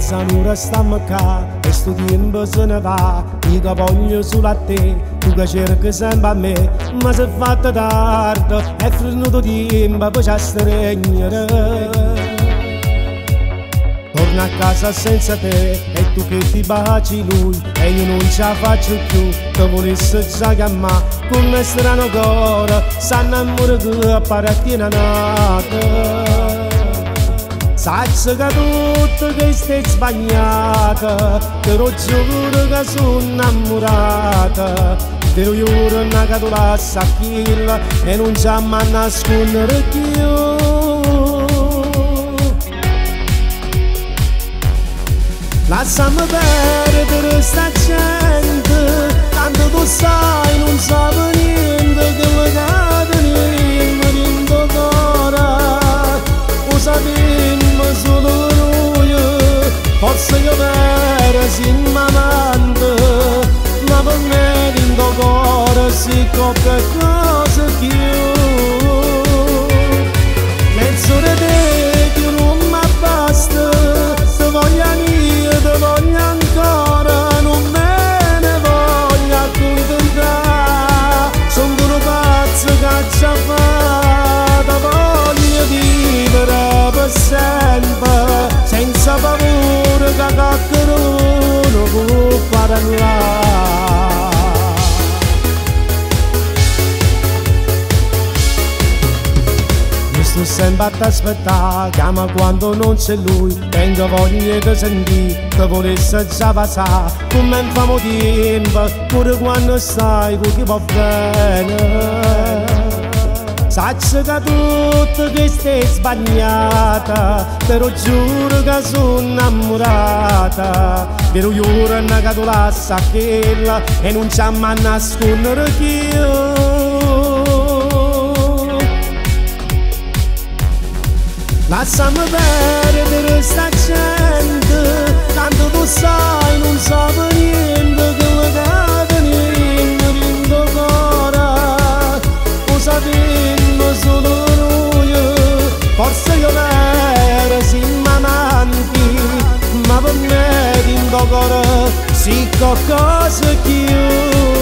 sa non restiamo qua, questo tempo se ne va, io voglio solo a te, tu che cerchi sempre a me, ma se è fatta tardi, è finito tempo per ci stregnere. Torno a casa senza te e tu che ti baci lui e io non ce la faccio più, te volessi già chiamare con me strano cuore, sanno amore che appartiene a nata. Sai che tutto che stai sbagliata, però giuro che sono innamorata, te lo giuro che tu la sacchilla e non c'è mai nascondere più. Lasciami perdere sta gente, tanto tu sai non sape niente, che mi cade niente cuore. Lo sapemmo solo noi, forse che vera siamo amanti, ma per me dentro cuore si qualche cosa più. Penso di te che non mi basta, te voglio te voglio ancora, non me ne voglio accontentare, sono pure pazzo che ci ha fatto, voglio vivere per sempre, senza paura che qualcuno può fare nulla. Sto sempre ad aspettare, chiama quando non c'è lui, tengo voglia di sentire, che volesse già passare, come in famo tempo, pure quando stai con chi va bene. Sai che tutto che stai sbagliata, però giuro che sono innamorata, però giuro che tu la sacchilla e non c'è mai nascondere più. Lasciami perdere sta gente, tanto tu sai non sape niente, che mi cade niente dentro cuore. Lo sapemmo solo noi, forse io vera siamo amanti, ma per me dentro cuore si qualcosa più.